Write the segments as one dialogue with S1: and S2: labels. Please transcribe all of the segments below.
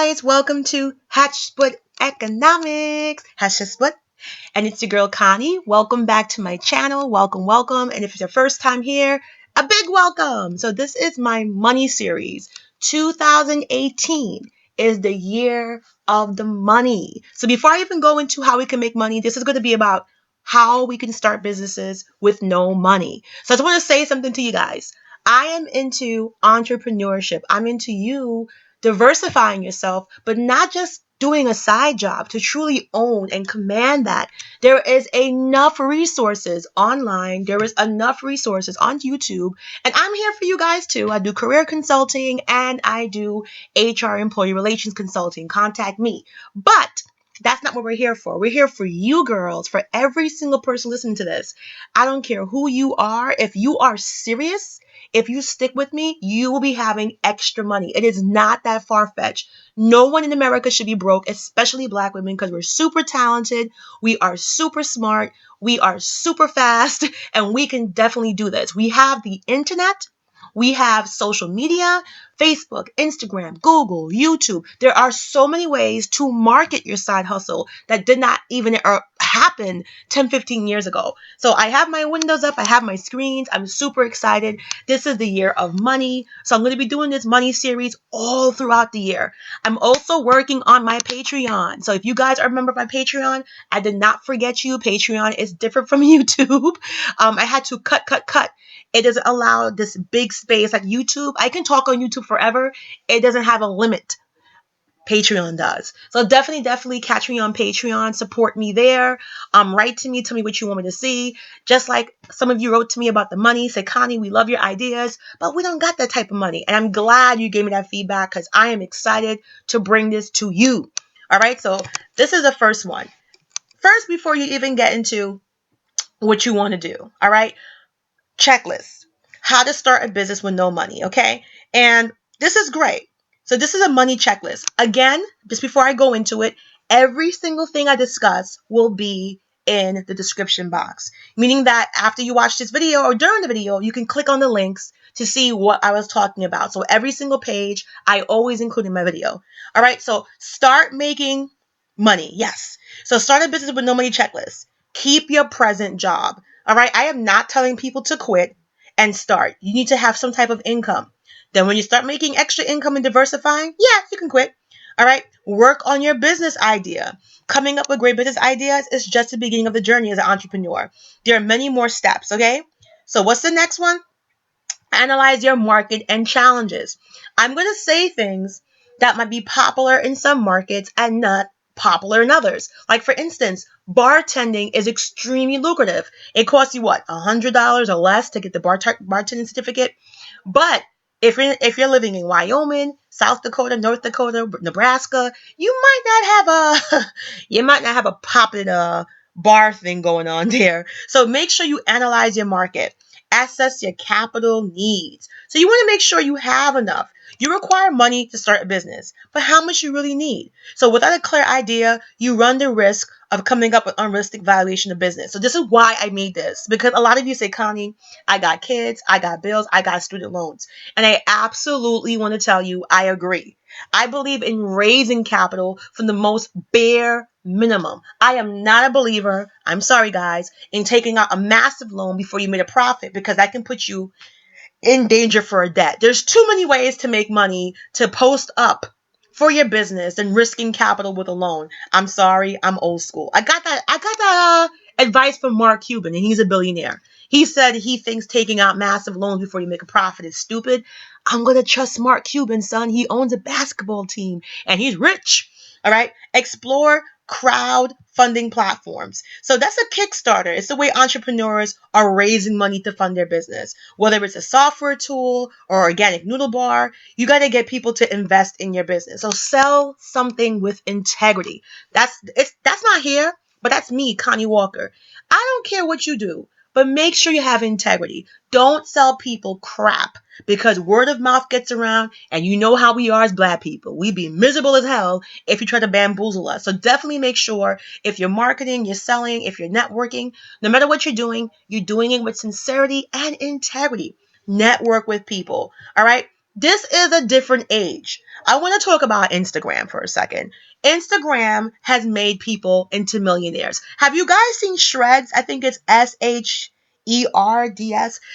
S1: guys, welcome to Hatchsput Economics. Hatchsput, and it's your girl Connie. Welcome back to my channel. Welcome. And if it's your first time here, a big welcome. So this is my money series. 2018 is the year of the money. So before I even go into how we can make money, this is going to be about how we can start businesses with no money. So I just want to say something to you guys. I am into entrepreneurship. I'm into you diversifying yourself, but not just doing a side job, to truly own and command that. There is enough resources online. There is enough resources on YouTube. And I'm here for you guys too. I do career consulting and I do HR employee relations consulting. Contact me. But that's not what we're here for. We're here for you girls, for every single person listening to this. I don't care who you are. If you are serious, if you stick with me, you will be having extra money. It is not that far-fetched. No one in America should be broke, especially Black women, because we're super talented, we are super smart, we are super fast, and we can definitely do this. We have the internet. We have social media, Facebook, Instagram, Google, YouTube. There are so many ways to market your side hustle that did not even happen 10, 15 years ago. So I have my windows up. I have my screens. I'm super excited. This is the year of money. So I'm going to be doing this money series all throughout the year. I'm also working on my Patreon. So if you guys are a member of my Patreon, I did not forget you. Patreon is different from YouTube. I had to cut. It doesn't allow this big space like YouTube. I can talk on YouTube forever. It doesn't have a limit. Patreon does. So definitely catch me on Patreon. Support me there. Write to me. Tell me what you want me to see. Just like some of you wrote to me about the money. Say, Connie, we love your ideas, but we don't got that type of money. And I'm glad you gave me that feedback because I am excited to bring this to you. All right. So this is the first one. First, before you even get into what you want to do. All right. Checklist. How to start a business with no money. Okay. And this is great. So this is a money checklist. Again, just before I go into it, every single thing I discuss will be in the description box, meaning that after you watch this video or during the video, you can click on the links to see what I was talking about. So every single page, I always include in my video. All right. So start making money. Yes. So start a business with no money checklist. Keep your present job. All right. I am not telling people to quit and start. You need to have some type of income. Then when you start making extra income and diversifying, yeah, you can quit. All right. Work on your business idea. Coming up with great business ideas is just the beginning of the journey as an entrepreneur. There are many more steps. Okay. So what's the next one? Analyze your market and challenges. I'm going to say things that might be popular in some markets and not popular in others. Like for instance, bartending is extremely lucrative. It costs you what, $100 or less to get the bartending certificate. But if you're living in Wyoming, South Dakota, North Dakota, Nebraska, you might not have a poppin' bar thing going on there. So make sure you analyze your market. Assess your capital needs. So you want to make sure you have enough. You require money to start a business, but how much you really need? So without a clear idea, you run the risk of coming up with unrealistic valuation of business. So this is why I made this, because a lot of you say, Connie, I got kids, I got bills, I got student loans. And I absolutely want to tell you, I agree. I believe in raising capital from the most bare minimum. I am not a believer, I'm sorry guys, in taking out a massive loan before you made a profit, because that can put you in danger for a debt. There's too many ways to make money to post up for your business and risking capital with a loan. I'm sorry, I'm old school. I got that advice from Mark Cuban, and he's a billionaire. He said he thinks taking out massive loans before you make a profit is stupid. I'm going to trust Mark Cuban, son. He owns a basketball team and he's rich. All right. Explore crowdfunding platforms. So that's a Kickstarter. It's the way entrepreneurs are raising money to fund their business. Whether it's a software tool or organic noodle bar, you got to get people to invest in your business. So sell something with integrity. That's not here, but that's me, Connie Walker. I don't care what you do, but make sure you have integrity. Don't sell people crap, because word of mouth gets around, and you know how we are as Black people. We be miserable as hell if you try to bamboozle us. So definitely make sure if you're marketing, you're selling, if you're networking, no matter what you're doing it with sincerity and integrity. Network with people. All right. This is a different age. I want to talk about Instagram for a second. Instagram has made people into millionaires. Have you guys seen Shreds? I think it's Sherds.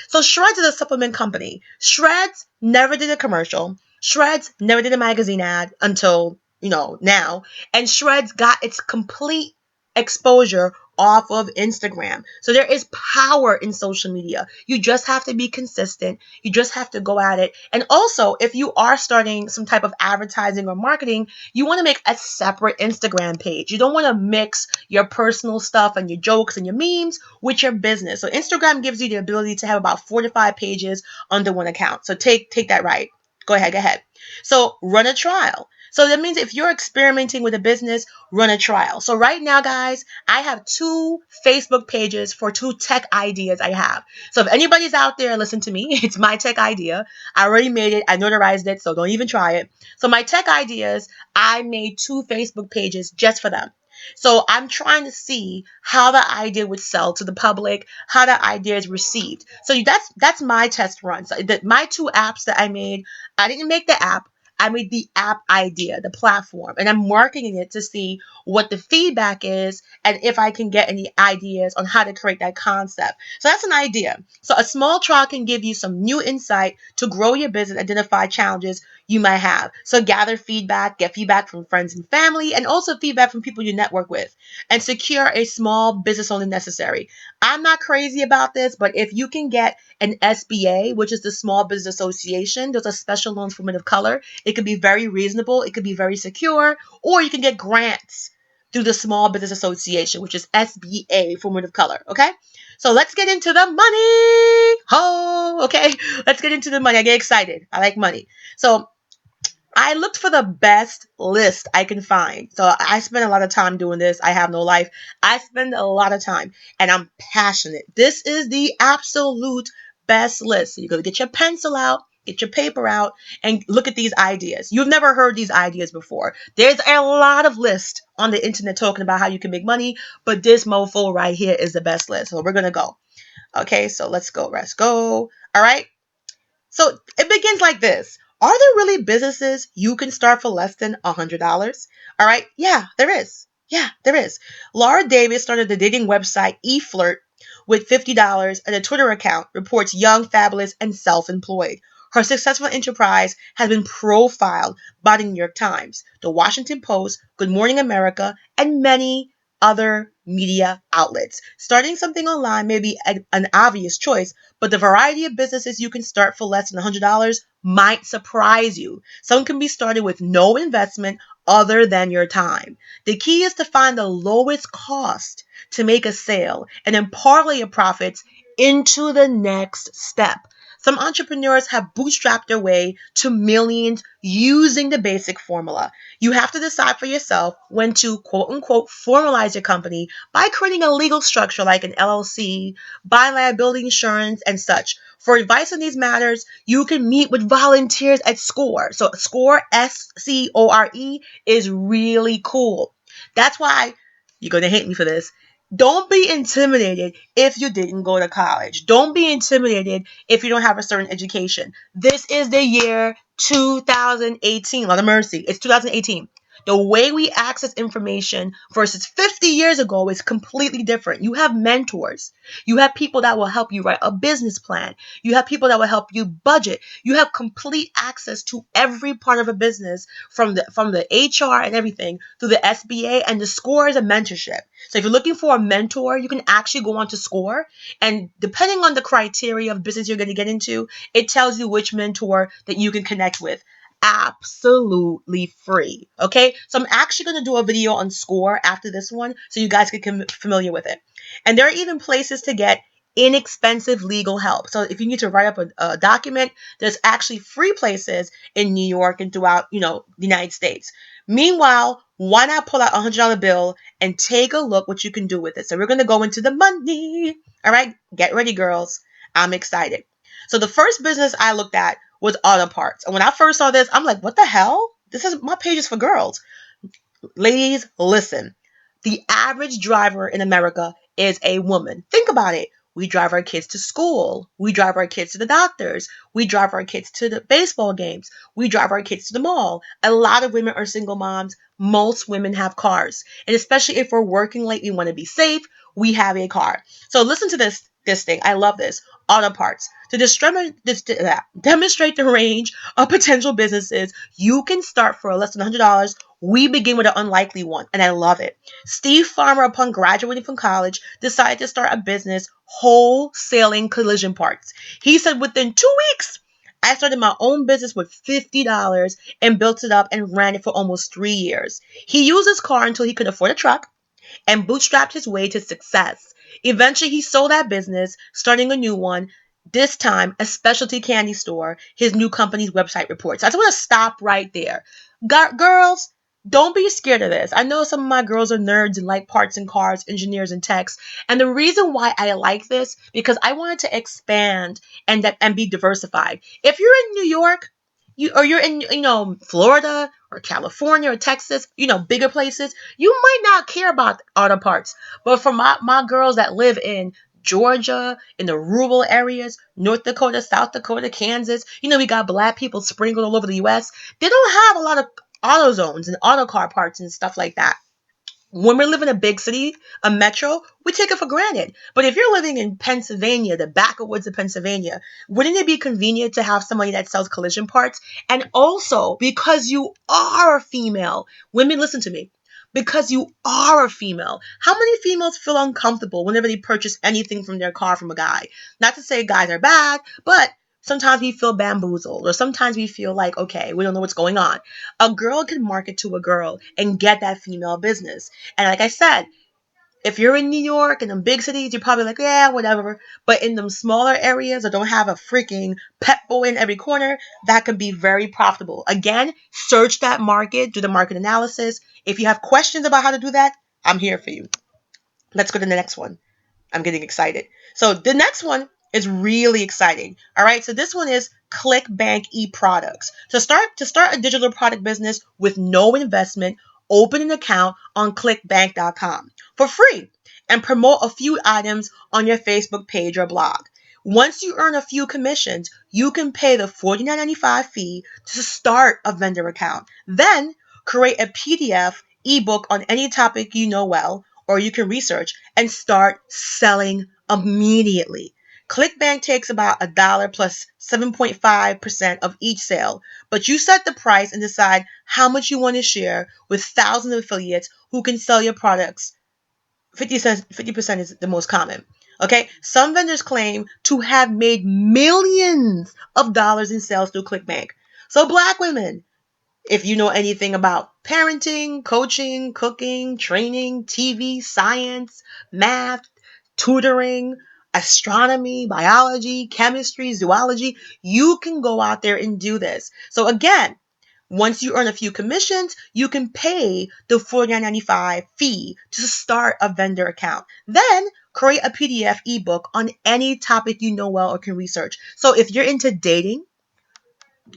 S1: So Shreds is a supplement company. Shreds never did a commercial. Shreds never did a magazine ad until, now. And Shreds got its complete exposure off of Instagram. So there is power in social media. You just have to be consistent. You just have to go at it. And also, if you are starting some type of advertising or marketing, you want to make a separate Instagram page. You don't want to mix your personal stuff and your jokes and your memes with your business. So Instagram gives you the ability to have about 4 to 5 pages under one account. So take that right. Go ahead. So run a trial. So that means if you're experimenting with a business, run a trial. So right now, guys, I have 2 Facebook pages for 2 tech ideas I have. So if anybody's out there, listen to me. It's my tech idea. I already made it. I notarized it, so don't even try it. So my tech ideas, I made 2 Facebook pages just for them. So I'm trying to see how the idea would sell to the public, how the idea is received. So that's my test run. So my 2 apps that I made, I didn't make the app. I made the app idea, the platform, and I'm marketing it to see what the feedback is and if I can get any ideas on how to create that concept. So that's an idea. So a small trial can give you some new insight to grow your business, identify challenges you might have. So gather feedback, get feedback from friends and family, and also feedback from people you network with, and secure a small business only necessary. I'm not crazy about this, but if you can get an SBA, which is the Small Business Association, those are special loans for women of color. It could be very reasonable. It could be very secure, or you can get grants through the Small Business Association, which is SBA for women of color. Okay. So let's get into the money. Oh, okay. Let's get into the money. I get excited. I like money. So I looked for the best list I can find. So I spend a lot of time doing this. I have no life. I spend a lot of time and I'm passionate. This is the absolute best list. So you're going to get your pencil out, get your paper out, and look at these ideas. You've never heard these ideas before. There's a lot of lists on the internet talking about how you can make money, but this mofo right here is the best list. So we're going to go. Okay, so let's go. Let's go. All right. So it begins like this. Are there really businesses you can start for less than $100? All right. Yeah, there is. Yeah, there is. Laura Davis started the dating website eFlirt with $50 and a Twitter account, reports young, fabulous, and self-employed. Her successful enterprise has been profiled by the New York Times, the Washington Post, Good Morning America, and many other media outlets. Starting something online may be an obvious choice, but the variety of businesses you can start for less than $100 might surprise you. Some can be started with no investment other than your time. The key is to find the lowest cost to make a sale and then parlay your profits into the next step. Some entrepreneurs have bootstrapped their way to millions using the basic formula. You have to decide for yourself when to quote unquote formalize your company by creating a legal structure like an LLC, buy liability insurance, and such. For advice on these matters, you can meet with volunteers at SCORE. So SCORE, SCORE, is really cool. That's why you're going to hate me for this. Don't be intimidated if you didn't go to college. Don't be intimidated if you don't have a certain education. This is the year 2018. Lot of mercy. It's 2018. The way we access information versus 50 years ago is completely different. You have mentors. You have people that will help you write a business plan. You have people that will help you budget. You have complete access to every part of a business from the HR and everything through the SBA, and the SCORE is a mentorship. So if you're looking for a mentor, you can actually go on to SCORE, and depending on the criteria of business you're going to get into, it tells you which mentor that you can connect with. Absolutely free. Okay, so I'm actually going to do a video on SCORE after this one so you guys can get familiar with it. And there are even places to get inexpensive legal help. So if you need to write up a document, there's actually free places in New York and throughout, the United States. Meanwhile, why not pull out a $100 bill and take a look what you can do with it? So we're going to go into the money. All right, get ready, girls. I'm excited. So the first business I looked at was auto parts. And when I first saw this, I'm like, what the hell? My page is for girls. Ladies, listen. The average driver in America is a woman. Think about it. We drive our kids to school. We drive our kids to the doctors. We drive our kids to the baseball games. We drive our kids to the mall. A lot of women are single moms. Most women have cars. And especially if we're working late, we want to be safe, we have a car. So listen to this thing. I love this. Auto parts. To demonstrate the range of potential businesses, you can start for less than $100. We begin with an unlikely one, and I love it. Steve Farmer, upon graduating from college, decided to start a business wholesaling collision parts. He said, within 2 weeks, I started my own business with $50 and built it up and ran it for almost 3 years. He used his car until he could afford a truck and bootstrapped his way to success. Eventually, he sold that business, starting a new one, this time a specialty candy store, his new company's website reports. I just want to stop right there. Girls, don't be scared of this. I know some of my girls are nerds and like parts and cars, engineers and techs. And the reason why I like this, because I wanted to expand and be diversified. If you're in New York, you're in, Florida or California or Texas, bigger places, you might not care about auto parts. But for my girls that live in Georgia, in the rural areas, North Dakota, South Dakota, Kansas, we got black people sprinkled all over the US. They don't have a lot of auto zones and auto car parts and stuff like that. When we live in a big city, a metro, we take it for granted. But if you're living in Pennsylvania, the backwoods of Pennsylvania, wouldn't it be convenient to have somebody that sells collision parts? And also, because you are a female, women, listen to me. Because you are a female, how many females feel uncomfortable whenever they purchase anything from their car from a guy? Not to say guys are bad, but sometimes we feel bamboozled, or sometimes we feel like, okay, we don't know what's going on. A girl can market to a girl and get that female business. And like I said, if you're in New York and in big cities, you're probably like, yeah, whatever. But in them smaller areas that don't have a freaking pet boy in every corner, that can be very profitable. Again, search that market, do the market analysis. If you have questions about how to do that, I'm here for you. Let's go to the next one. I'm getting excited. So the next one is really exciting. All right. So this one is Clickbank e-products. To start a digital product business with no investment, open an account on clickbank.com for free and promote a few items on your Facebook page or blog. Once you earn a few commissions, you can pay the $49.95 fee to start a vendor account. Then create a PDF ebook on any topic you know well, or you can research and start selling immediately. Clickbank takes about $1 plus 7.5% of each sale, but you set the price and decide how much you want to share with thousands of affiliates who can sell your products. 50% is the most common. Okay, some vendors claim to have made millions of dollars in sales through Clickbank. So black women, if you know anything about parenting, coaching, cooking, training, TV, science, math, tutoring, astronomy, biology, chemistry, zoology, you can go out there and do this. So again, once you earn a few commissions, you can pay the $49.95 fee to start a vendor account. Then create a PDF ebook on any topic you know well or can research. So if you're into dating,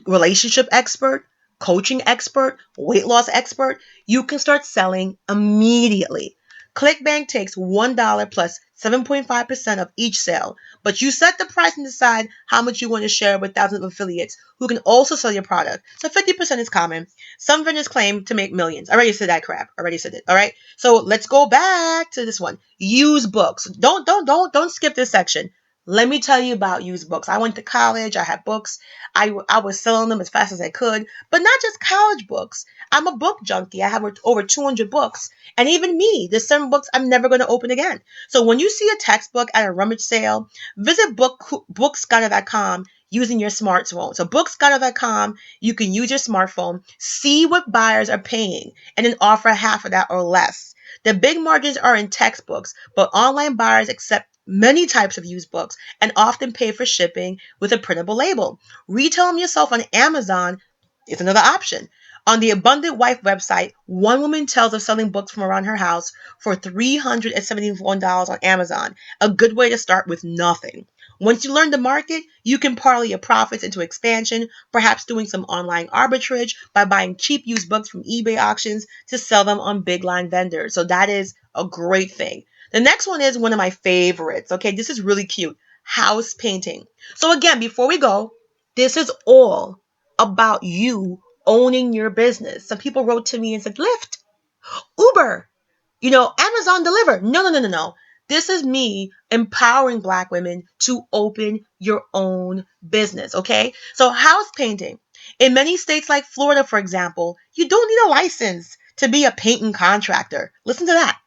S1: relationship expert, coaching expert, weight loss expert, you can start selling immediately. Clickbank takes $1 plus 7.5% of each sale, but you set the price and decide how much you want to share with thousands of affiliates who can also sell your product. So 50% is common. Some vendors claim to make millions. I already said that crap. Already said it. All right. So let's go back to this one. Use books. Don't skip this section. Let me tell you about used books. I went to college. I had books. I was selling them as fast as I could, but not just college books. I'm a book junkie. I have over 200 books. And even me, there's some books I'm never going to open again. So when you see a textbook at a rummage sale, visit bookscholar.com using your smartphone. So bookscholar.com, you can use your smartphone, see what buyers are paying, and then offer half of that or less. The big margins are in textbooks, but online buyers accept many types of used books and often pay for shipping with a printable label. Retail them yourself on Amazon is another option. On the Abundant Wife website, one woman tells of selling books from around her house for $371 on Amazon, a good way to start with nothing. Once you learn the market, you can parlay your profits into expansion, perhaps doing some online arbitrage by buying cheap used books from eBay auctions to sell them on big line vendors. So that is a great thing. The next one is one of my favorites. Okay, this is really cute. House painting. So again, before we go, this is all about you owning your business. Some people wrote to me and said, Lyft, Uber, Amazon deliver. No, no, no, no, no. This is me empowering Black women to open your own business. Okay. So house painting. In many states like Florida, for example, you don't need a license to be a painting contractor. Listen to that.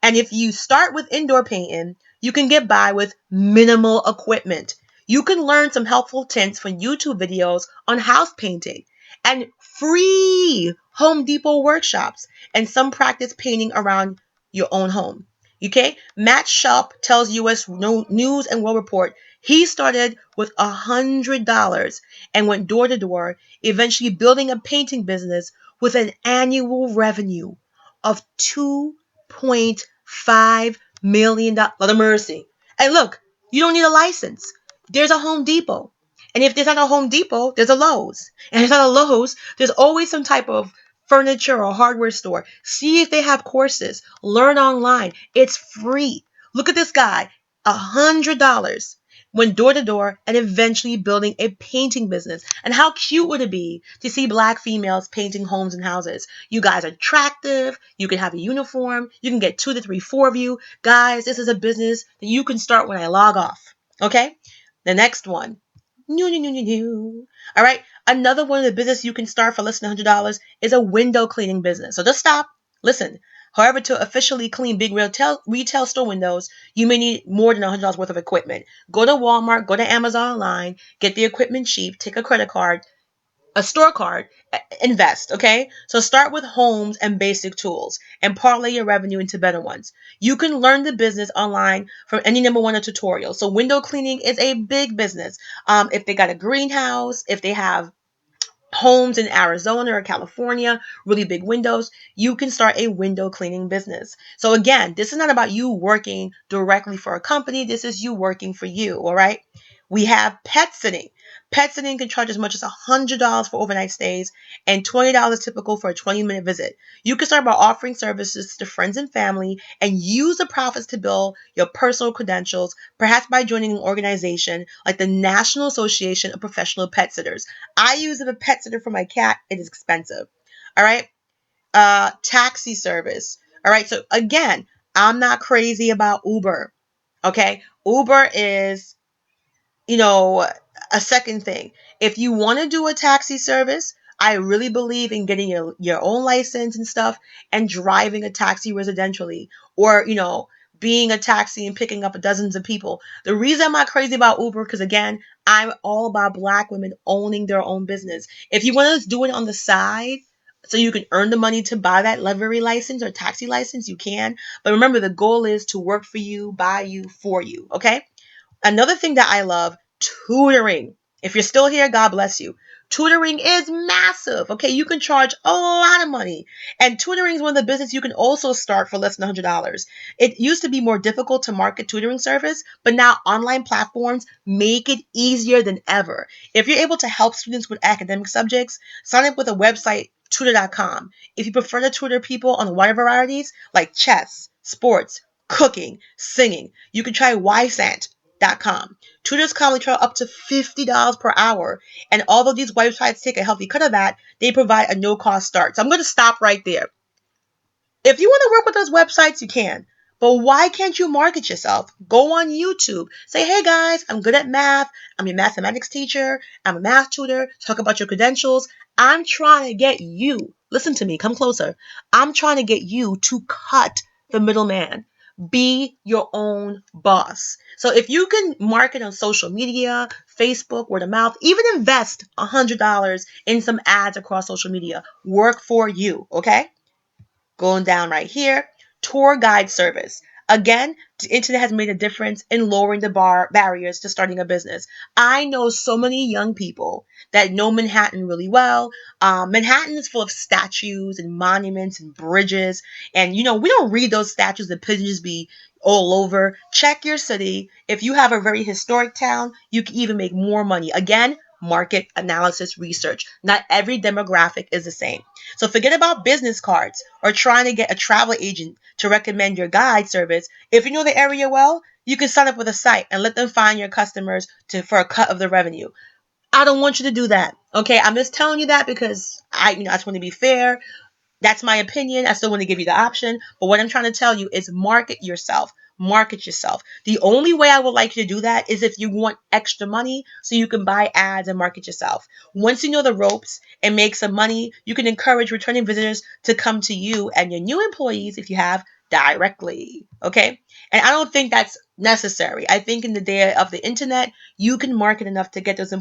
S1: And if you start with indoor painting, you can get by with minimal equipment. You can learn some helpful tips from YouTube videos on house painting and free Home Depot workshops and some practice painting around your own home. Okay? Matt Sharp tells US News and World Report he started with $100 and went door to door, eventually building a painting business with an annual revenue of $2.5 million. Lot of mercy. And look, you don't need a license. There's a Home Depot. And if there's not a Home Depot, there's a Lowe's. And if there's not a Lowe's, there's always some type of furniture or hardware store. See if they have courses. Learn online. It's free. Look at this guy. $100 went door to door and eventually building a painting business. And how cute would it be to see Black females painting homes and houses? You guys are attractive. You can have a uniform. You can get 2 to 3, 4 of you. Guys, this is a business that you can start when I log off. Okay? The next one. New, new, new, new, new. All right. Another one of the business you can start for less than $100 is a window cleaning business. So just stop. Listen. However, to officially clean big retail store windows, you may need more than $100 worth of equipment. Go to Walmart, go to Amazon online, get the equipment cheap, take a credit card, a store card, invest, okay? So start with homes and basic tools and parlay your revenue into better ones. You can learn the business online from any number one tutorial. So window cleaning is a big business. If they got a greenhouse, if they have homes in Arizona or California, really big windows, you can start a window cleaning business. So again, this is not about you working directly for a company. This is you working for you, all right? We have pet sitting. Pet sitting can charge as much as $100 for overnight stays and $20 typical for a 20-minute visit. You can start by offering services to friends and family and use the profits to build your personal credentials, perhaps by joining an organization like the National Association of Professional Pet Sitters. I use a pet sitter for my cat. It is expensive. All right. Taxi service. All right. So again, I'm not crazy about Uber. Okay. Uber is a second thing. If you want to do a taxi service, I really believe in getting your own license and stuff and driving a taxi residentially or, being a taxi and picking up dozens of people. The reason I'm not crazy about Uber, because again, I'm all about Black women owning their own business. If you want to do it on the side, so you can earn the money to buy that livery license or taxi license, you can. But remember, the goal is to work for you, by you, for you. Okay? Another thing that I love, tutoring. If you're still here, God bless you. Tutoring is massive. Okay, you can charge a lot of money. And tutoring is one of the business you can also start for less than $100. It used to be more difficult to market tutoring service, but now online platforms make it easier than ever. If you're able to help students with academic subjects, sign up with a website, tutor.com. If you prefer to tutor people on wider varieties like chess, sports, cooking, singing, you can try Ysant.com. Tutors commonly charge up to $50 per hour. And although these websites take a healthy cut of that, they provide a no-cost start. So I'm going to stop right there. If you want to work with those websites, you can. But why can't you market yourself? Go on YouTube. Say, hey guys, I'm good at math. I'm a mathematics teacher. I'm a math tutor. Talk about your credentials. I'm trying to get you, listen to me, come closer. I'm trying to get you to cut the middleman. Be your own boss. So if you can market on social media, Facebook, word of mouth, even invest $100 in some ads across social media, work for you, okay? Going down right here, tour guide service. Again, the internet has made a difference in lowering the barriers to starting a business. I know so many young people that know Manhattan really well. Manhattan is full of statues and monuments and bridges. And, we don't read those statues. The pigeons be all over. Check your city. If you have a very historic town, you can even make more money. Again, market analysis research. Not every demographic is the same. So forget about business cards or trying to get a travel agent to recommend your guide service. If you know the area well, you can sign up with a site and let them find your customers for a cut of the revenue. I don't want you to do that. Okay, I'm just telling you that because I just want to be fair. That's my opinion. I still want to give you the option. But what I'm trying to tell you is market yourself. Market yourself. The only way I would like you to do that is if you want extra money so you can buy ads and market yourself. Once you know the ropes and make some money, you can encourage returning visitors to come to you and your new employees, if you have, directly. Okay? And I don't think that's necessary. I think in the day of the internet, you can market enough to get those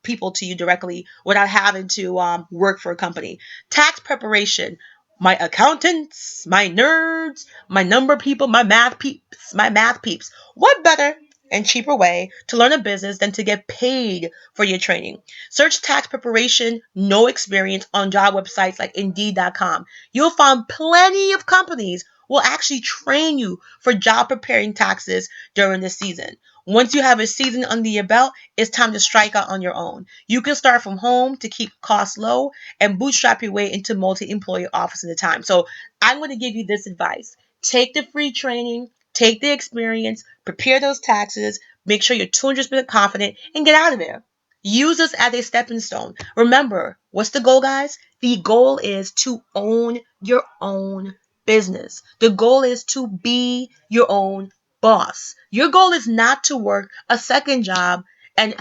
S1: people to you directly without having to work for a company. Tax preparation. My accountants, my nerds, my number people, my math peeps. What better and cheaper way to learn a business than to get paid for your training? Search tax preparation, no experience on job websites like Indeed.com. You'll find plenty of companies will actually train you for job preparing taxes during the season. Once you have a season under your belt, it's time to strike out on your own. You can start from home to keep costs low and bootstrap your way into multi-employer office at a time. So I'm going to give you this advice. Take the free training, take the experience, prepare those taxes, make sure you're 200% confident, and get out of there. Use this as a stepping stone. Remember, what's the goal, guys? The goal is to own your own business. The goal is to be your own boss. Your goal is not to work a second job and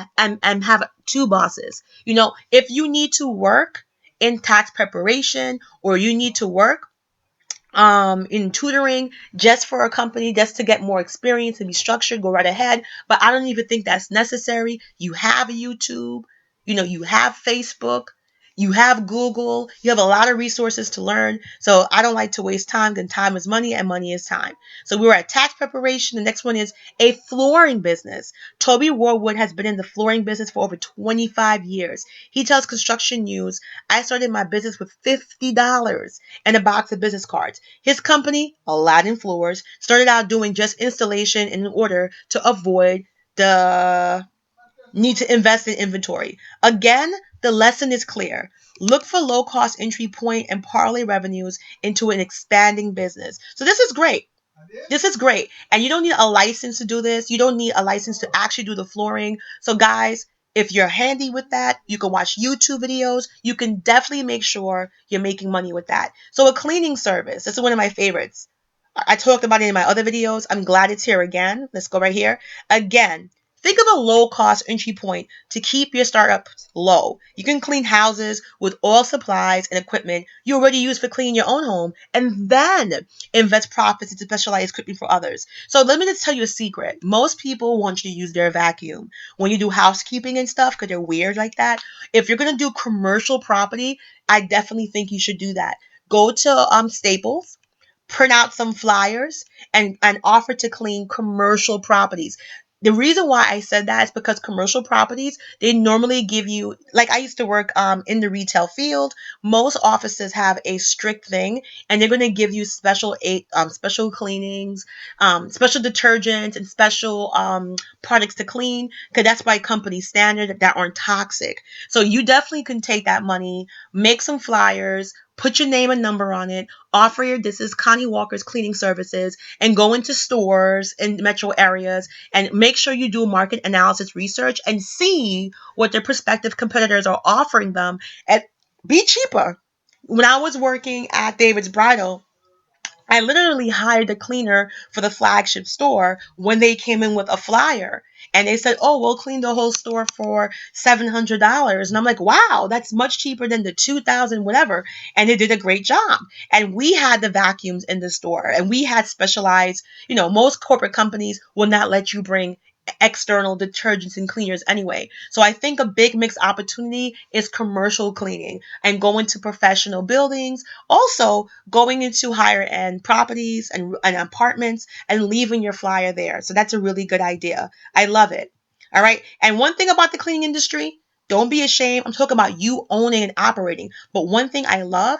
S1: have two bosses. If you need to work in tax preparation or you need to work in tutoring just for a company, just to get more experience and be structured, go right ahead. But I don't even think that's necessary. You have a YouTube, you have Facebook, you have Google, you have a lot of resources to learn. So I don't like to waste time, because time is money and money is time. So we were at tax preparation. The next one is a flooring business. Toby Warwood has been in the flooring business for over 25 years. He tells Construction News, I started my business with $50 and a box of business cards. His company, Aladdin Floors, started out doing just installation in order to avoid the need to invest in inventory. Again, the lesson is clear. Look for low-cost entry point and parlay revenues into an expanding business. So this is great. This is great. And you don't need a license to do this. You don't need a license to actually do the flooring. So guys, if you're handy with that, you can watch YouTube videos. You can definitely make sure you're making money with that. So a cleaning service. This is one of my favorites. I talked about it in my other videos. I'm glad it's here again. Let's go right here. Again, think of a low-cost entry point to keep your startup low. You can clean houses with all supplies and equipment you already use for cleaning your own home, and then invest profits into specialized equipment for others. So let me just tell you a secret. Most people want you to use their vacuum when you do housekeeping and stuff because they're weird like that. If you're going to do commercial property, I definitely think you should do that. Go to Staples, print out some flyers, and offer to clean commercial properties. The reason why I said that is because commercial properties, they normally give you, like I used to work in the retail field. Most offices have a strict thing, and they're going to give you special cleanings, special detergents, and special products to clean, because that's by company standard that aren't toxic. So you definitely can take that money, make some flyers, put your name and number on it, offer this is Connie Walker's cleaning services, and go into stores in metro areas and make sure you do market analysis research and see what their prospective competitors are offering them and be cheaper. When I was working at David's Bridal, I literally hired a cleaner for the flagship store when they came in with a flyer. And they said, oh, we'll clean the whole store for $700. And I'm like, wow, that's much cheaper than the 2000 whatever. And they did a great job. And we had the vacuums in the store. And we had specialized, most corporate companies will not let you bring external detergents and cleaners anyway. So I think a big mixed opportunity is commercial cleaning and going to professional buildings. Also, going into higher end properties and apartments and leaving your flyer there. So that's a really good idea. I love it. All right. And one thing about the cleaning industry, don't be ashamed. I'm talking about you owning and operating. But one thing I love,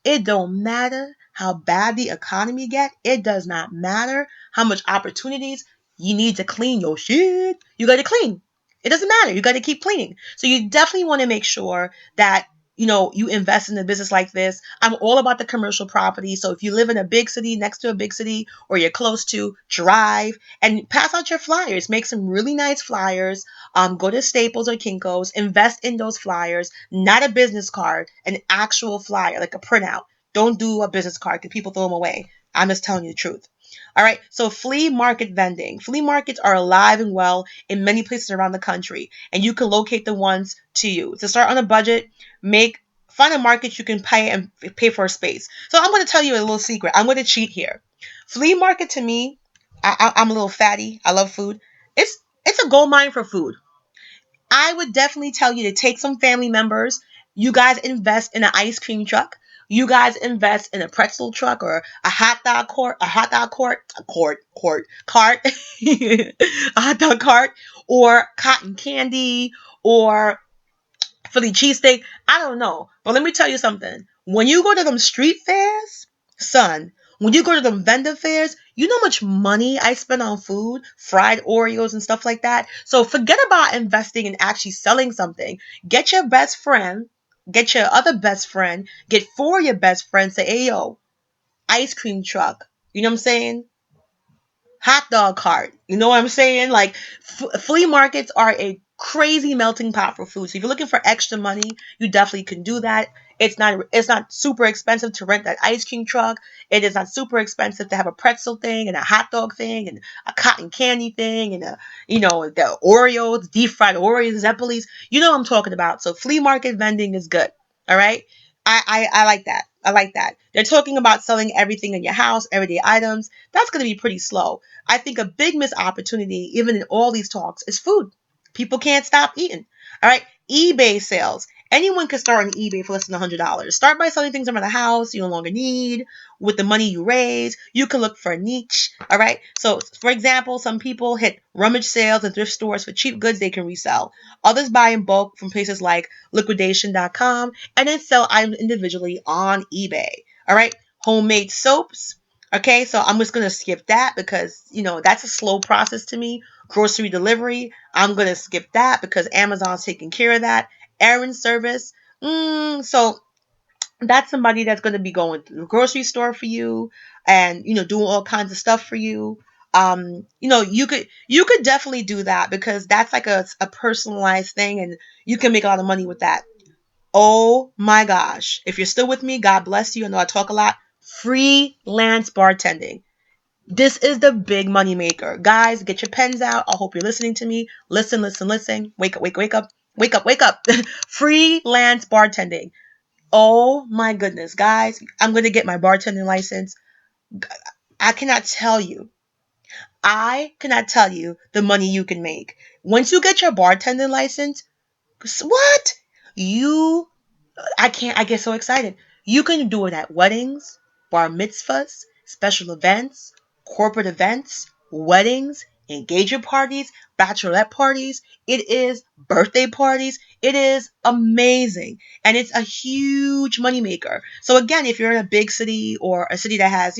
S1: it don't matter how bad the economy get. It does not matter how much opportunities you need to clean your shit. You got to clean. It doesn't matter. You got to keep cleaning. So you definitely want to make sure that you invest in a business like this. I'm all about the commercial property. So if you live in a big city, next to a big city, or you're close to, drive and pass out your flyers. Make some really nice flyers. Go to Staples or Kinko's, invest in those flyers, not a business card, an actual flyer, like a printout. Don't do a business card because people throw them away. I'm just telling you the truth. All right. So flea market vending. Flea markets are alive and well in many places around the country, and you can locate the ones to you. To start on a budget, find a market you can pay for a space. So I'm going to tell you a little secret. I'm going to cheat here. Flea market to me, I'm a little fatty. I love food. It's a gold mine for food. I would definitely tell you to take some family members. You guys invest in an ice cream truck. You guys invest in a pretzel truck or a cart, a hot dog cart, or cotton candy, or Philly cheesesteak. I don't know. But let me tell you something. When you go to them street fairs, son, when you go to them vendor fairs, you know how much money I spend on food, fried Oreos and stuff like that. So forget about investing and actually selling something. Get your best friend, get your other best friend, get four of your best friends, say, hey, yo, ice cream truck. You know what I'm saying? Hot dog cart. You know what I'm saying? Like flea markets are a crazy melting pot for food. So if you're looking for extra money, you definitely can do that. It's not super expensive to rent that ice cream truck. It is not super expensive to have a pretzel thing and a hot dog thing and a cotton candy thing and the Oreos, deep fried Oreos, Zeppelis. You know what I'm talking about. So flea market vending is good. All right. I like that. I like that. They're talking about selling everything in your house, everyday items. That's going to be pretty slow. I think a big missed opportunity, even in all these talks, is food. People can't stop eating. All right. eBay sales. Anyone can start on eBay for less than $100. Start by selling things around the house you no longer need. With the money you raise, you can look for a niche. All right. So, for example, some people hit rummage sales and thrift stores for cheap goods they can resell. Others buy in bulk from places like liquidation.com and then sell items individually on eBay. All right. Homemade soaps. Okay, so I'm just gonna skip that because that's a slow process to me. Grocery delivery, I'm gonna skip that because Amazon's taking care of that. Errand service, so that's somebody that's gonna be going to the grocery store for you and doing all kinds of stuff for you. You could definitely do that because that's like a personalized thing and you can make a lot of money with that. Oh my gosh. If you're still with me, God bless you. I know I talk a lot. Freelance bartending. This is the big money maker. Guys, get your pens out. I hope you're listening to me. Listen, listen, listen. Wake up, wake up, wake up. Wake up, wake up. Freelance bartending. Oh my goodness, guys. I'm going to get my bartending license. I cannot tell you. I cannot tell you the money you can make. Once you get your bartending license, what? You I get so excited. You can do it at weddings, bar mitzvahs, special events, corporate events, weddings, engagement parties, bachelorette parties. It is birthday parties. It is amazing. And it's a huge moneymaker. So again, if you're in a big city or a city that has,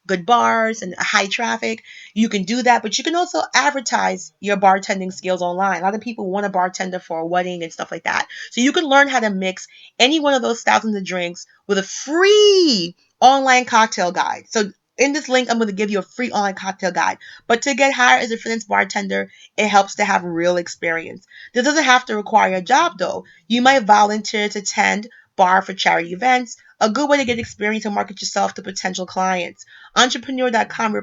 S1: good bars and high traffic, you can do that. But you can also advertise your bartending skills online. A lot of people want a bartender for a wedding and stuff like that. So you can learn how to mix any one of those thousands of drinks with a free online cocktail guide. So in this link, I'm going to give you a free online cocktail guide. But to get hired as a freelance bartender, it helps to have real experience. This doesn't have to require a job though. You might volunteer to attend bar for charity events, a good way to get experience and market yourself to potential clients. Entrepreneur.com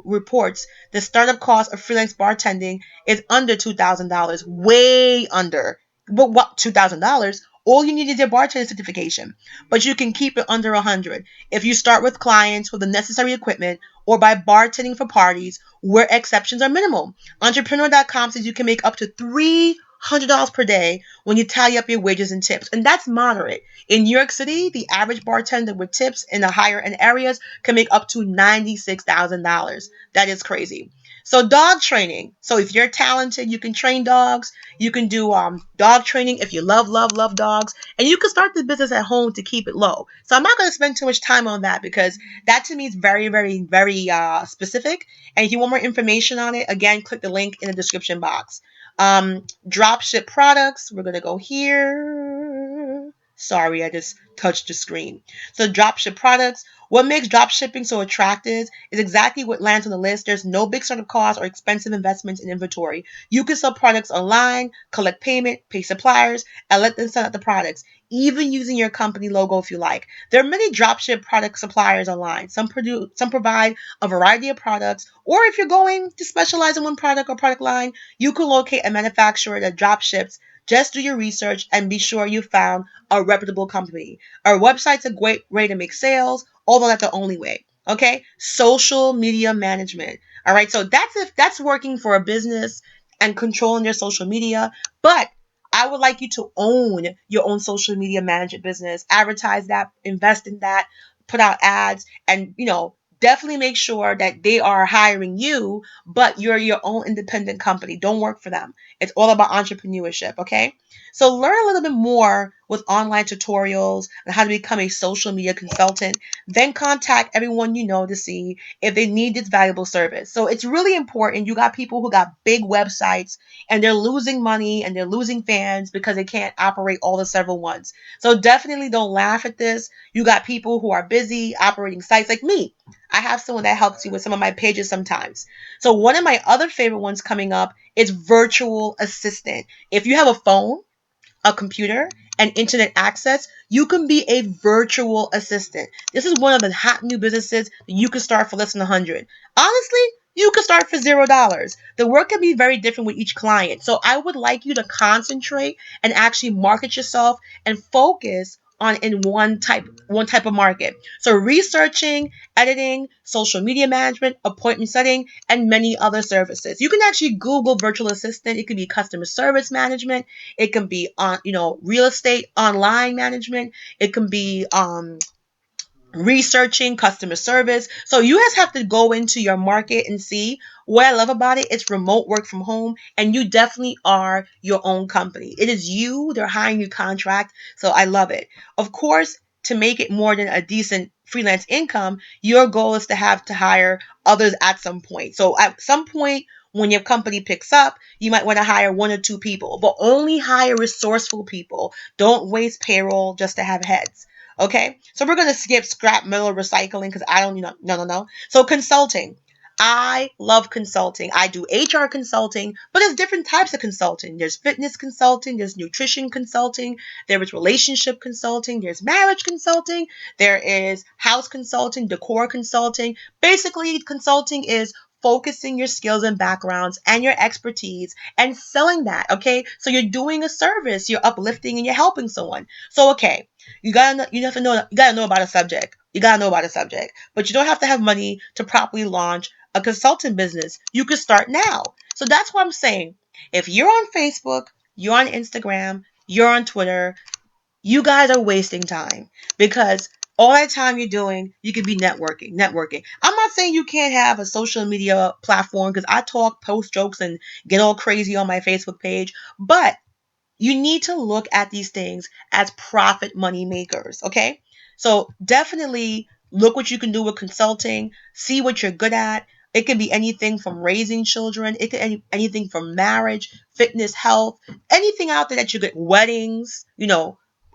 S1: reports the startup cost of freelance bartending is under $2,000, way under. But what, $2,000? All you need is your bartender certification, but you can keep it under 100 if you start with clients with the necessary equipment or by bartending for parties where exceptions are minimal. Entrepreneur.com says you can make up to $300 per day when you tally up your wages and tips, and that's moderate. In New York City, the average bartender with tips in the higher end areas can make up to $96,000. That is crazy. So dog training. So if you're talented, you can train dogs. You can do dog training if you love dogs. And you can start this business at home to keep it low. So I'm not going to spend too much time on that because that to me is very, very, very specific. And if you want more information on it, again, click the link in the description box. Drop ship products. We're going to go here. Sorry, I just touched the screen. So drop ship products. What makes drop shipping so attractive is exactly what lands on the list. There's no big startup costs or expensive investments in inventory. You can sell products online, collect payment, pay suppliers, and let them sell out the products, even using your company logo if you like. There are many dropship product suppliers online. Some provide a variety of products, or if you're going to specialize in one product or product line, you can locate a manufacturer that drop ships. Just do your research and be sure you found a reputable company. Our website's a great way to make sales, although not the only way. Okay? Social media management. All right. So that's if that's working for a business and controlling their social media. But I would like you to own your own social media management business, advertise that, invest in that, put out ads, and definitely make sure that they are hiring you, but you're your own independent company. Don't work for them. It's all about entrepreneurship, okay? So learn a little bit more with online tutorials on how to become a social media consultant. Then contact everyone you know to see if they need this valuable service. So it's really important. You got people who got big websites and they're losing money and they're losing fans because they can't operate all the several ones. So definitely don't laugh at this. You got people who are busy operating sites like me. I have someone that helps you with some of my pages sometimes. So one of my other favorite ones coming up is virtual assistant. If you have a phone, a computer, and internet access, you can be a virtual assistant. This is one of the hot new businesses that you can start for less than 100. Honestly, you can start for $0. The work can be very different with each client. So I would like you to concentrate and actually market yourself and focus on in one type of market. So researching, editing, social media management, appointment setting, and many other services. You can actually Google virtual assistant. It could be customer service management. It can be on, real estate online management. It can be researching customer service. So you guys have to go into your market and see. What I love about it, it's remote work from home, and you definitely are your own company. It is you, they're hiring you contract. So I love it. Of course, to make it more than a decent freelance income, your goal is to have to hire others at some point. So at some point, when your company picks up, you might want to hire one or two people, but only hire resourceful people. Don't waste payroll just to have heads. Okay, so we're going to skip scrap metal recycling because I don't, no. So consulting. I love consulting. I do HR consulting, but there's different types of consulting. There's fitness consulting, there's nutrition consulting, there is relationship consulting, there's marriage consulting, there is house consulting, decor consulting. Basically, consulting is focusing your skills and backgrounds and your expertise and selling that, okay? So you're doing a service, you're uplifting and you're helping someone. So, okay, you gotta know about a subject. You gotta know about a subject. But you don't have to have money to properly launch a consulting business. You can start now. So that's what I'm saying. If you're on Facebook, you're on Instagram, you're on Twitter, you guys are wasting time because all that time you're doing, you could be networking. I'm not saying you can't have a social media platform because I talk, post jokes, and get all crazy on my Facebook page, but you need to look at these things as profit money makers, okay? So definitely look what you can do with consulting, see what you're good at. It can be anything from raising children, it can be anything from marriage, fitness, health, anything out there that you get, weddings,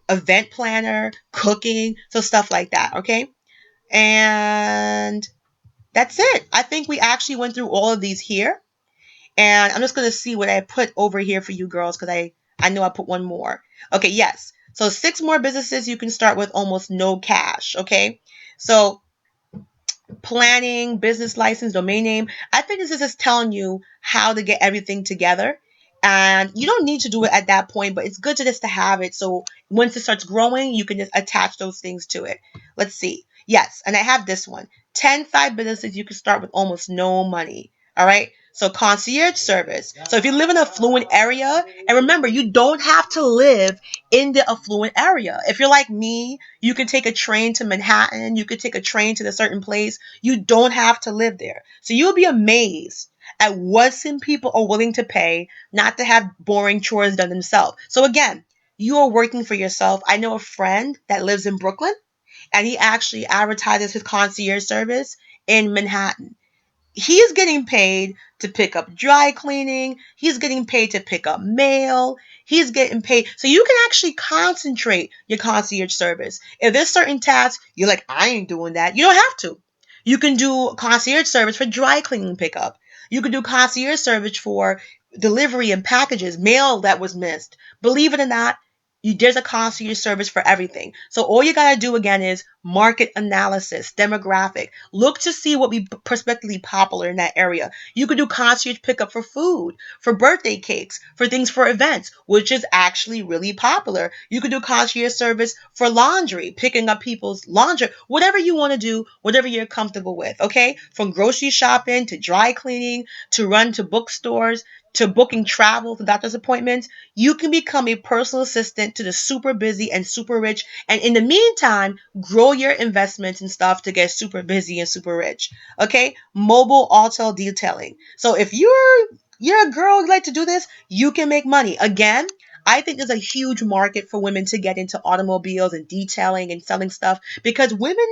S1: event planner, cooking, so stuff like that, okay? And that's it. I think we actually went through all of these here. And I'm just going to see what I put over here for you girls because I know I put one more. Okay, yes. So 6 more businesses you can start with almost no cash, okay? So planning, business license, domain name. I think this is just telling you how to get everything together. And you don't need to do it at that point, but it's good to just to have it. So once it starts growing, you can just attach those things to it. Let's see. Yes, and I have this one. 10 side businesses you can start with almost no money. All right. So concierge service. So if you live in an affluent area, and remember, you don't have to live in the affluent area. If you're like me, you can take a train to Manhattan. You could take a train to a certain place. You don't have to live there. So you'll be amazed at what some people are willing to pay not to have boring chores done themselves. So again, you are working for yourself. I know a friend that lives in Brooklyn and he actually advertises his concierge service in Manhattan. He's getting paid to pick up dry cleaning. He's getting paid to pick up mail. He's getting paid. So you can actually concentrate your concierge service. If there's certain tasks, you're like, I ain't doing that. You don't have to. You can do concierge service for dry cleaning pickup. You can do concierge service for delivery and packages, mail that was missed. Believe it or not, there's a concierge service for everything. So all you got to do again is market analysis, demographic. Look to see what be prospectively popular in that area. You could do concierge pickup for food, for birthday cakes, for things for events, which is actually really popular. You could do concierge service for laundry, picking up people's laundry, whatever you want to do, whatever you're comfortable with, okay? From grocery shopping to dry cleaning to run to bookstores to booking travel for doctor's appointments, you can become a personal assistant to the super busy and super rich. And in the meantime, grow your investments and stuff to get super busy and super rich. Okay? Mobile auto detailing. So if you're a girl, you like to do this, you can make money. Again, I think there's a huge market for women to get into automobiles and detailing and selling stuff because women,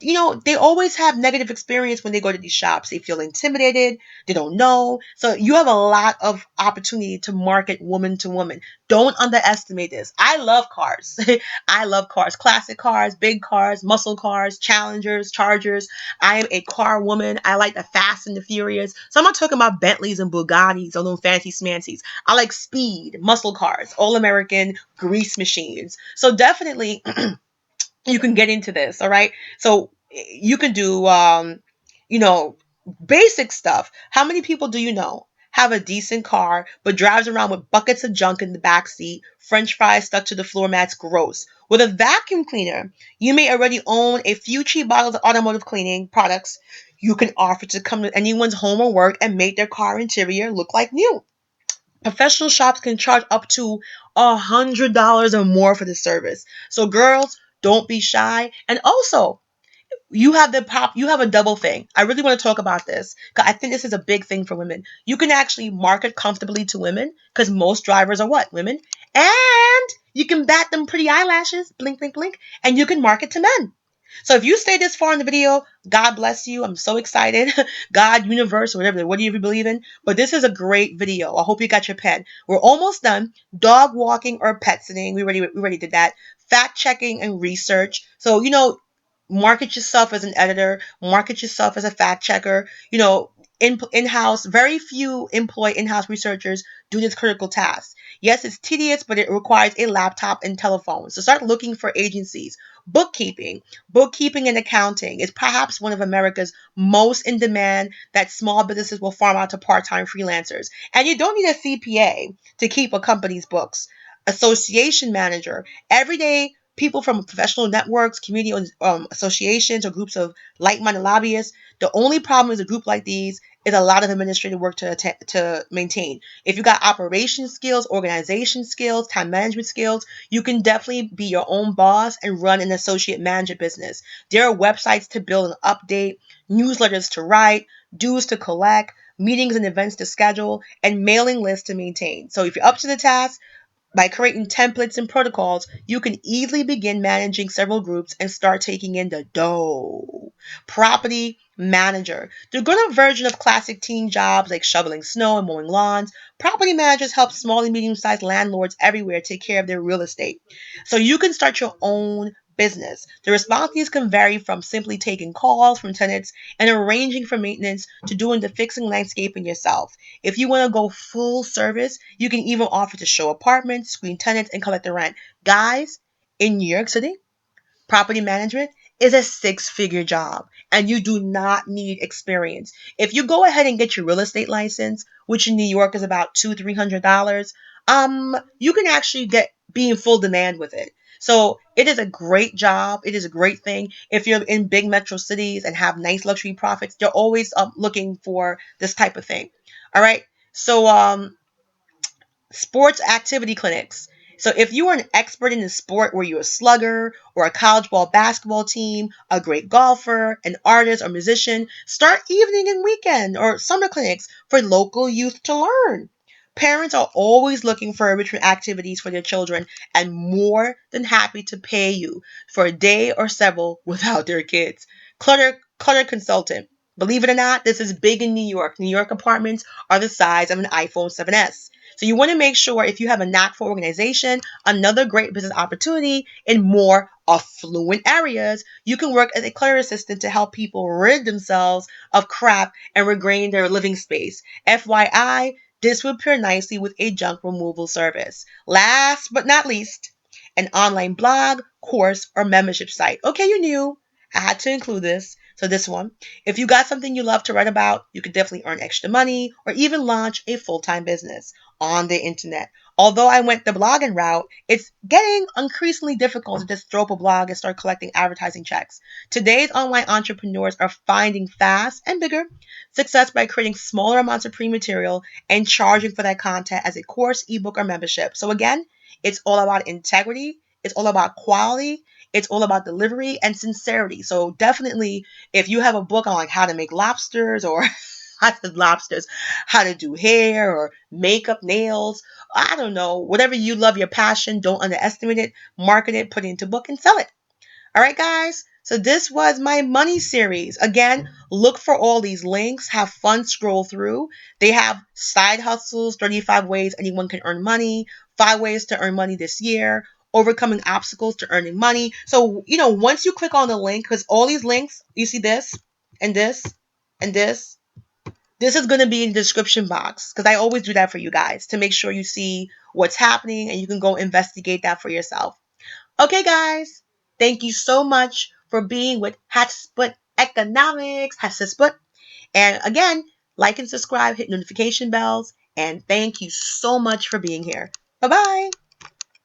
S1: they always have negative experience when they go to these shops. They feel intimidated. They don't know. So you have a lot of opportunity to market woman to woman. Don't underestimate this. I love cars. I love cars. Classic cars, big cars, muscle cars, Challengers, Chargers. I am a car woman. I like the Fast and the Furious. So I'm not talking about Bentleys and Bugattis or those fancy smancies. I like speed, muscle cars, all American grease machines. So definitely you can get into this, all right? So you can do you know, basic stuff. How many people do you know have a decent car but drives around with buckets of junk in the back seat, french fries stuck to the floor mats, gross. With a vacuum cleaner, you may already own a few cheap bottles of automotive cleaning products you can offer to come to anyone's home or work and make their car interior look like new. Professional shops can charge up to $100 or more for the service. So girls, don't be shy. And also, you have a double thing. I really want to talk about this because I think this is a big thing for women. You can actually market comfortably to women because most drivers are what? Women. And you can bat them pretty eyelashes, blink, blink, blink, and you can market to men. So if you stay this far in the video, God bless you. I'm so excited. God, universe, what do you believe in? But this is a great video. I hope you got your pen. We're almost done. Dog walking or pet sitting. We already did that. Fact checking and research. So, market yourself as an editor, market yourself as a fact checker. In-house, very few employ in-house researchers do this critical task. Yes, it's tedious, but it requires a laptop and telephone. So start looking for agencies. Bookkeeping. Bookkeeping and accounting is perhaps one of America's most in demand that small businesses will farm out to part-time freelancers. And you don't need a CPA to keep a company's books. Association manager. Every day, people from professional networks, community associations, or groups of like-minded lobbyists. The only problem with a group like these is a lot of administrative work to maintain. If you got operation skills, organization skills, time management skills, you can definitely be your own boss and run an associate manager business. There are websites to build and update, newsletters to write, dues to collect, meetings and events to schedule, and mailing lists to maintain. So if you're up to the task, by creating templates and protocols, you can easily begin managing several groups and start taking in the dough. Property manager. The grown-up version of classic teen jobs like shoveling snow and mowing lawns. Property managers help small and medium-sized landlords everywhere take care of their real estate. So you can start your own business. The responsibilities can vary from simply taking calls from tenants and arranging for maintenance to doing the fixing landscaping yourself. If you want to go full service, you can even offer to show apartments, screen tenants, and collect the rent. Guys, in New York City, property management is a six-figure job and you do not need experience. If you go ahead and get your real estate license, which in New York is about $200-300, you can actually be in full demand with it. So it is a great job. It is a great thing. If you're in big metro cities and have nice luxury profits, they're always looking for this type of thing. All right. So sports activity clinics. So if you are an expert in a sport where you're a slugger or a college ball basketball team, a great golfer, an artist or musician, start evening and weekend or summer clinics for local youth to learn. Parents are always looking for enrichment activities for their children and more than happy to pay you for a day or several without their kids. Clutter consultant. Believe it or not, this is big in New York. New York apartments are the size of an iPhone 7S. So you want to make sure if you have a knack for organization, another great business opportunity in more affluent areas, you can work as a clearing assistant to help people rid themselves of crap and regain their living space. FYI, this would pair nicely with a junk removal service. Last but not least, an online blog, course, or membership site. Okay, you knew I had to include this. So this one, if you got something you love to write about, you could definitely earn extra money or even launch a full-time business on the internet. Although I went the blogging route, it's getting increasingly difficult to just throw up a blog and start collecting advertising checks. Today's online entrepreneurs are finding fast and bigger success by creating smaller amounts of pre-material and charging for that content as a course, ebook, or membership. So again, it's all about integrity. It's all about quality. It's all about delivery and sincerity. So definitely, if you have a book on like how to make lobsters or how to lobsters, how to do hair or makeup, nails, I don't know, whatever you love, your passion, don't underestimate it, market it, put it into book and sell it. All right, guys. So this was my money series. Again, look for all these links. Have fun, scroll through. They have side hustles, 35 ways anyone can earn money, 5 ways to earn money this year, overcoming obstacles to earning money. So, once you click on the link, because all these links, you see this and this and this is going to be in the description box because I always do that for you guys to make sure you see what's happening and you can go investigate that for yourself. Okay, guys, thank you so much for being with Hatsput Economics, Hatsput. And again, like and subscribe, hit notification bells, and thank you so much for being here. Bye-bye.